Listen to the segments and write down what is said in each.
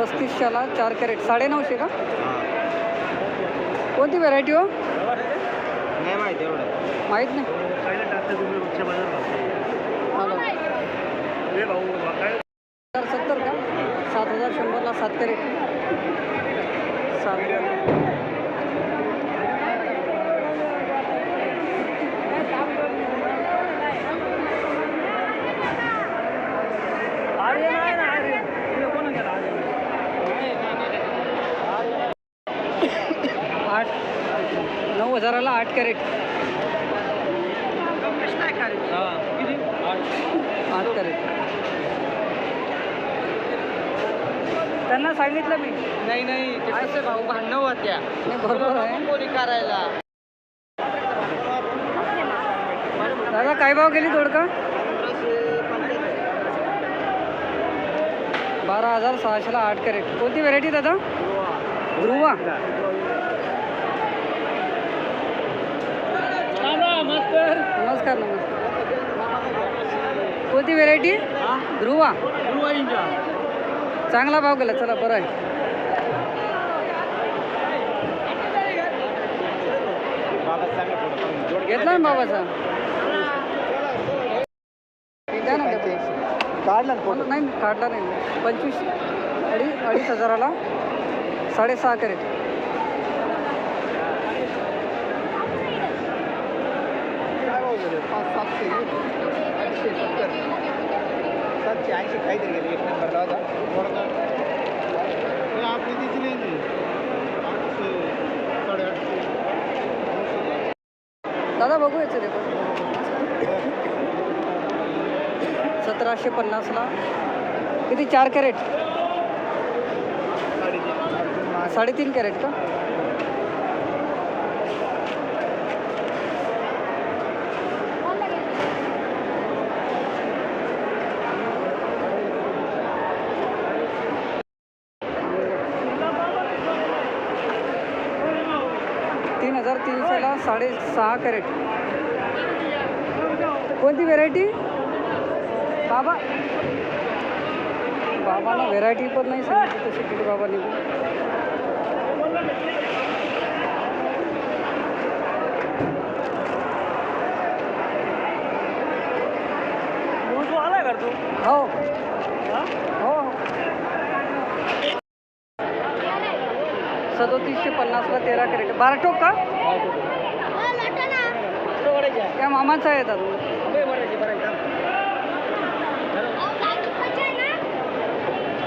3500ला 4 crate 950 का? कोणती variety हो? नाही माहिती एवढं माहीत नाही. तर 70 का? 7100ला 7 कॅरेट 7 कॅरेट. आठ 9000ला 8 कॅरेट 8 कॅरेट. त्यांना सांगितलं मी. नाही ते कसं भाऊ भांडणं होत्या नाही बरोबर आहे. कोणी करायला. दादा काय भाव गेली दोडका? 12600ला 8 कॅरेट. कोणती व्हरायटी दादा? ध्रुवा. नमस्कार नमस्कार. कोणती व्हरायटी? ध्रुवा. चांगला भाव गेला. चला बरं आहे. घेतला ना बाबाचा? द्या ना काढला नाही काढला नाही. 25000ला 6.5 कॅरेट. काहीतरी गेले 1 नंबरला होता. आपली तिची नाही 850. दादा बघू याचं रेकॉर्ड. 1750ला किती? 4 कॅरेट 3.5 कॅरेट का? $3,300ला 6.5 कॅरेट. कोणती व्हेरायटी? बाबाला व्हेरायटी पण नाही सांगितली तशी किती बाबा निघून. हो हो 3750ला 13 कॅरेट. 12 टोक का? त्या मामाचा आहे दादा.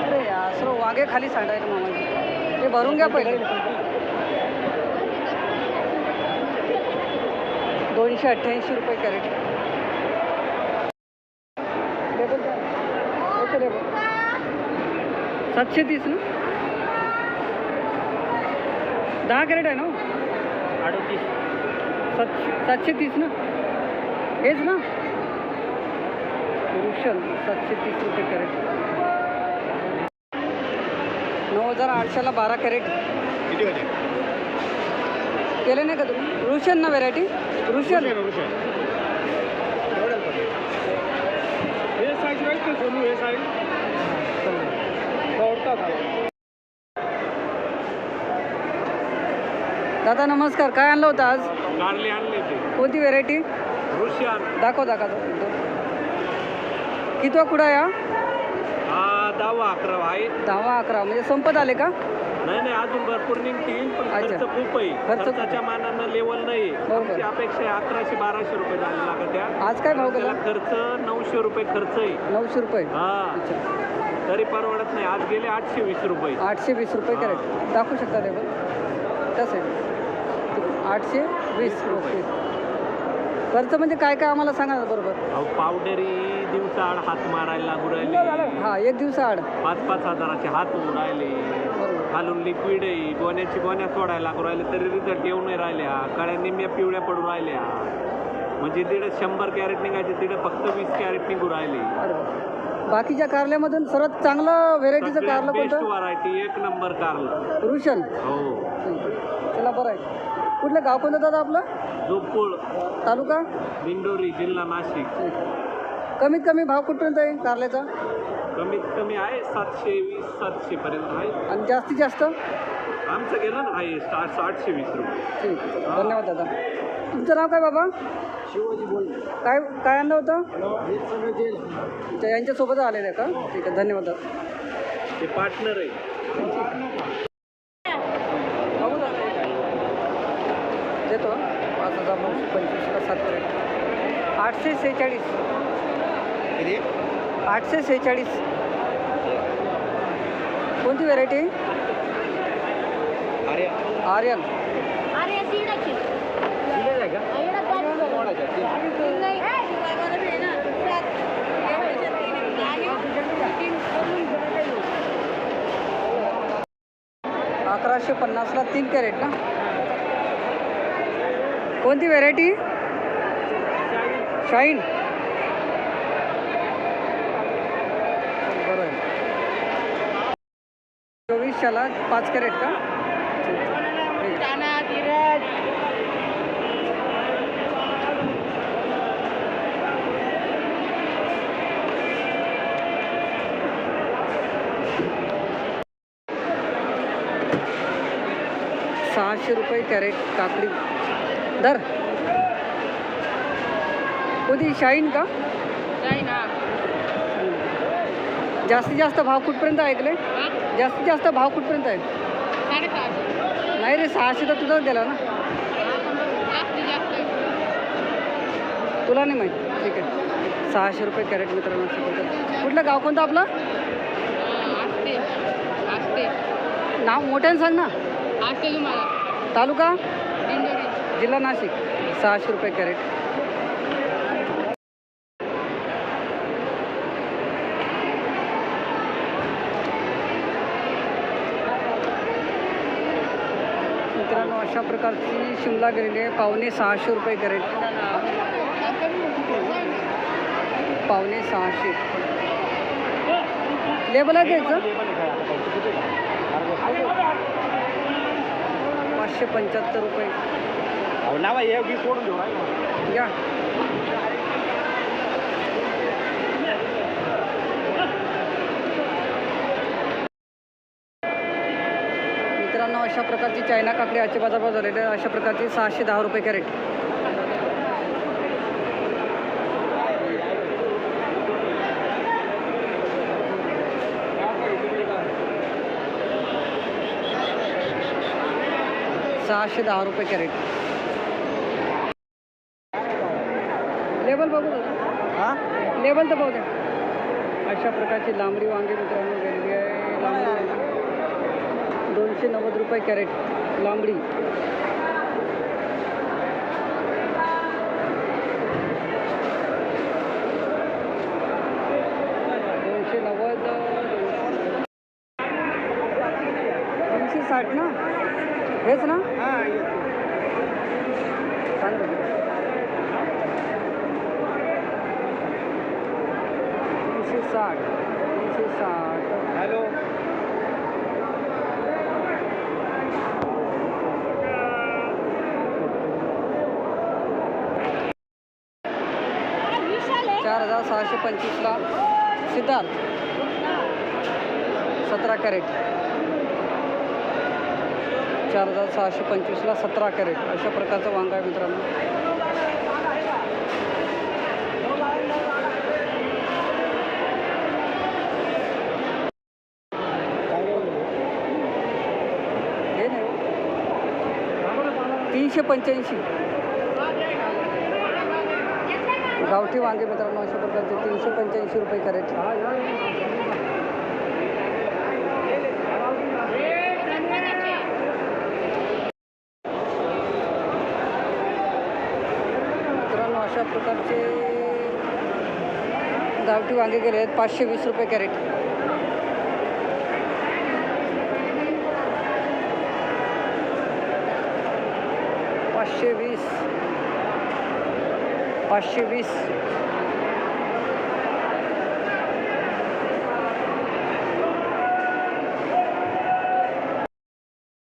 अरे यार सर्व वागे खाली सांडायला मामाची. ते भरून घ्या पहिले. 288 रुपये कॅरेट. 730 ना? 10 कॅरेट आहे ना? 730 ना? हेच ना? रुशन 730 रुपये कॅरेट. 9800ला 12 कॅरेट. केले नाही का तुम्ही? रुशन ना व्हेरायटी? रुशन दादा नमस्कार. काय आणलं होतं आज? कारले आणले ते. कोणती व्हेरायटी? रुशियान. दाखव. किती कुडा या? 10-11 आहे. 10-11 म्हणजे संपत आले का? नाही अजून भरपूर निघतील पण अच्छा. खर्च खूप आहे. खर्चाच्या मानानं लेवल नाही. आमची अपेक्षा आहे 1100-1200 रुपये झाले लागत्या. आज काय भाव गेला? खर्च 900 रुपये खर्च आहे. 900 रुपये. हा अच्छा. तरी परवडत नाही. आज गेले 820 रुपये. 820 रुपये कॅरेट. दाखवू शकता ते पण कसं आहे? 820 रुपये. खर्च म्हणजे काय आम्हाला सांगा ना बरोबर. पावडरी दिवसाआड हात मारायला लागू राहिले. हा एक दिवसाआड 5-5 हजाराचे हात उडायले. खालून लिक्विड आहे. गोण्या सोडायला लागू राहिले तरी रिझल्ट येऊ नाही राहिल्या. कळ्या निम्म्या पिवळ्या पडून राहिल्या. म्हणजे तिकडे 100 कॅरेट निघायचे तिकडे फक्त 20 कॅरेट निघू राहिले. बाकीच्या कारल्यामधून सर्वात चांगलं व्हेरायटीचं कारलं कोणतं? व्हरायटी 1 नंबर कारलं रुशन. हो. चला बरं आहे. कुठलं गाव कोणतं दादा आपलं? जोपूळ तालुका दिंडोरी जिल्हा नाशिक. कमीत कमी भाव कुठपर्यंत आहे कारल्याचा? कमीत कमी आहे 720 700 पर्यंत आहे. आणि जास्तीत जास्त? आमचं गेलं ना आहे 820 रुपये. ठीक, धन्यवाद दादा. तुमचं नाव काय बाबा? शिवाजी बोल. काय आणलं होतं? हे सगळं जेल. अच्छा, यांच्यासोबत आलेलं आहे का? ठीक आहे, धन्यवाद दादा. ते पार्टनर आहे. बघू दादा. देतो 5,925ला 7 कॅरेट. 846. 846. कोणती व्हेरायटी? आर्यन. अकराशे 50ला 3 कॅरेट ना? कोणती व्हेरायटी? शाईन. बरं आहे. 24ला 5 कॅरेट का? ठीक. 600 रुपये कॅरेट काकडी दर. कोणती? शाईन का? जास्तीत जास्त भाव कुठपर्यंत ऐकले? जास्तीत जास्त भाव कुठपर्यंत आहे? नाही रे, 600 तर तुझाच गेला ना. तुला नाही माहीत. ठीक आहे, 600 रुपये कॅरेट मित्रांनो. कुठलं गाव कोणतं आपलं? नाव मोठ्यानं सांग ना. तालुका? जिल्हा नाशिक. 600 रुपये कॅरेट. मित्रांनो, अशा प्रकारची शिमला गेलेली आहे. 5,600 रुपये कॅरेट. 5,600. लेबल आहे घ्यायचं. 575 रुपये. या मित्रांनो, अशा प्रकारची चायना काकडी आजचे बाजारभाव झालेले आहे. अशा प्रकारची 610 रुपये कॅरेट. ₹610 कॅरेट. लेबल बघू दादा. हां, लेबल तर बघू द्या. अशा प्रकारची लांबडी वांगी मित्रांनो गेलेली आहे. लांबडी 290 रुपये कॅरेट. लांबडी. $360 ना? हेच ना? सांग बघू. 360. हॅलो. $4,625ला सिद्धार्थ 17 कॅरेट. 4,625ला 17 कॅरेट. अशा प्रकारचं वांगा आहे मित्रांनो. हे नाही 385. गावठी वांगे मित्रांनो अशा प्रकारचे 385 रुपये कॅरेट. मित्रांनो अशा प्रकारचे गावठी वांगे गेले आहेत 520 रुपये कॅरेट. $520.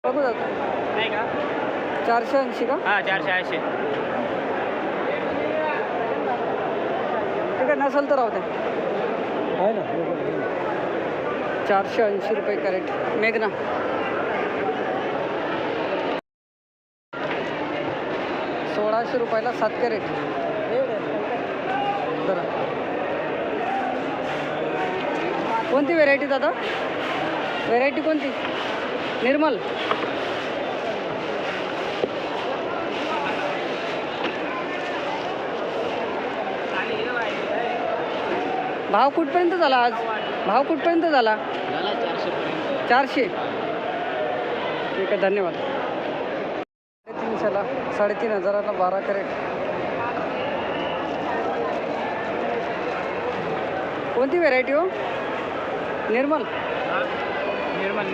बघू जातो नाही का? 480 का? हां, 480. ठीक आहे, नसेल तर राहू दे. आहे ना. 480 रुपये कॅरेट मेघना. 1600 रुपयाला 7 कॅरेट. जरा कोणती व्हेरायटी दादा? व्हेरायटी कोणती? निर्मल. भाव कुठपर्यंत झाला आज? भाव कुठपर्यंत झाला? 400. ठीक आहे, धन्यवाद. 350ला 3500ला 12 कॅरेट. कोणती व्हेरायटी हो? निर्मल. निर्मल.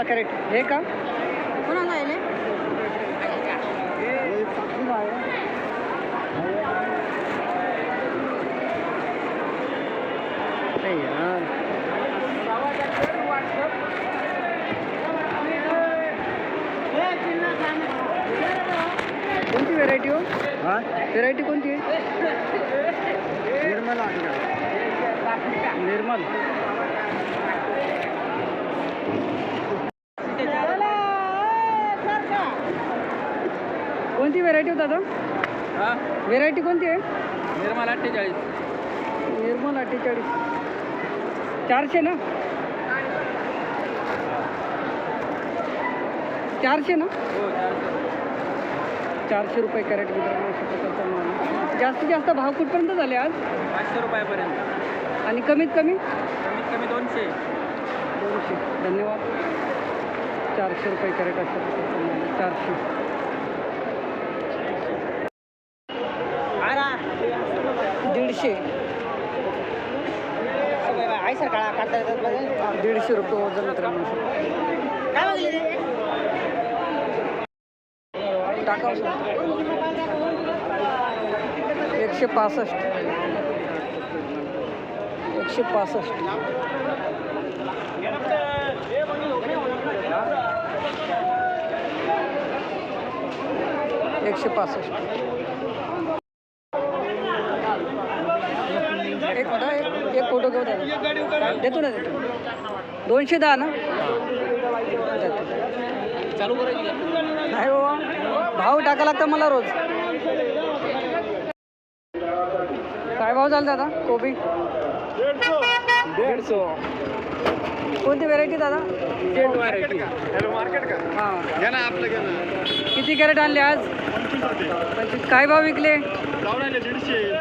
कॅरेट हे का? कोणाला आहे? कोणती व्हेरायटी हो? व्हेरायटी कोणती आहे? निर्मल. कोणती व्हेरायटी हो दादा? व्हेरायटी कोणती आहे? निर्मल 48. निर्मल 48. 400 ना? 400 ना? 400 रुपये कॅरेट मित्रांनो. अशा प्रकारचा माल. जास्तीत जास्त भाव कुठपर्यंत झाले आज? 500 रुपयापर्यंत. आणि कमीत कमी? कमीत कमी 200. 200. धन्यवाद. 400 रुपये कॅरेट अशा प्रकारचा माल. 400. 150. 150 रुपये वजन मित्रांनो. टाका 165. 165. 165. एक मिनिट, एक फोटो घेऊ द्या. देतो ना, देतो. 210 ना? चालू करायची नाही बाबा, भाव टाका लागतं मला रोज. काय भाव झाला दादा कोबी? 150. कोणती व्हेरायटी दादा? हां, किती कॅरेट आणले आज? 25. काय भाव विकले? 150.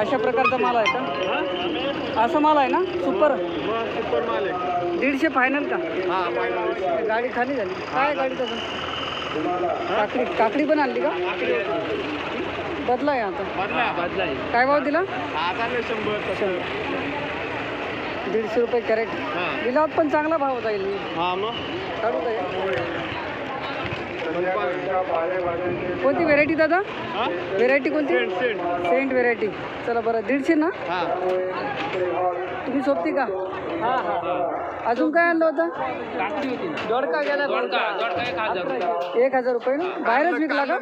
अशा प्रकारचा माल आहे का? असा माल आहे ना? सुपर माल आहे. 150 फायनल का? गाडी खाली झाली काय? गाडी तसं काकडी पण आणली का? बदला आहे आता. काय भाव दिला? 150 रुपये कॅरेट. दिला पण चांगला भाव जाईल. काढू काय? कोणती व्हेरायटी दादा? व्हेरायटी कोणती? सेंट व्हेरायटी. चला बरं, 150 ना? तुम्ही सोबती का? अजून काय आणलं होतं? दोडका गेला. 1000 रुपये ना? बाहेरच विकला का?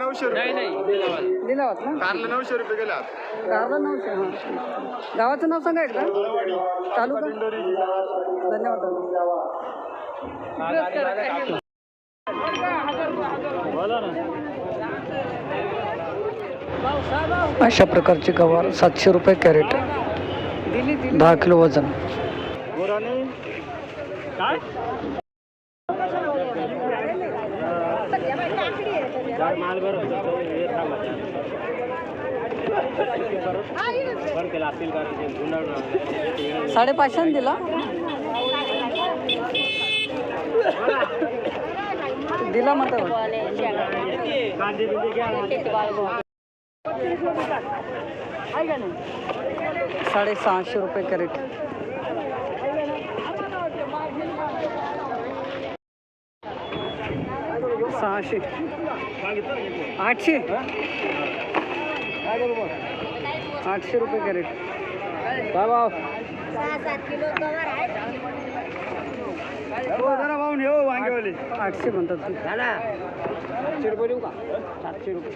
लिलावात ना? कारला 900 रुपये गेला. कारला 900. हां, गावाचं नाव सांगा एकदा. तालुका. धन्यवाद. अशा प्रकारचे गवार 700 रुपये कॅरेट. 10 किलो वजन. $550 दिला. दिला म्हणता 650 रुपये कॅरेट. 600. 800. 800 रुपये कॅरेट. काय भाव? 6-7 किलो जरा भाऊ नेऊ वांगेवाली. 800 म्हणतात ते. 700 रुपये देऊ का? 700 रुपये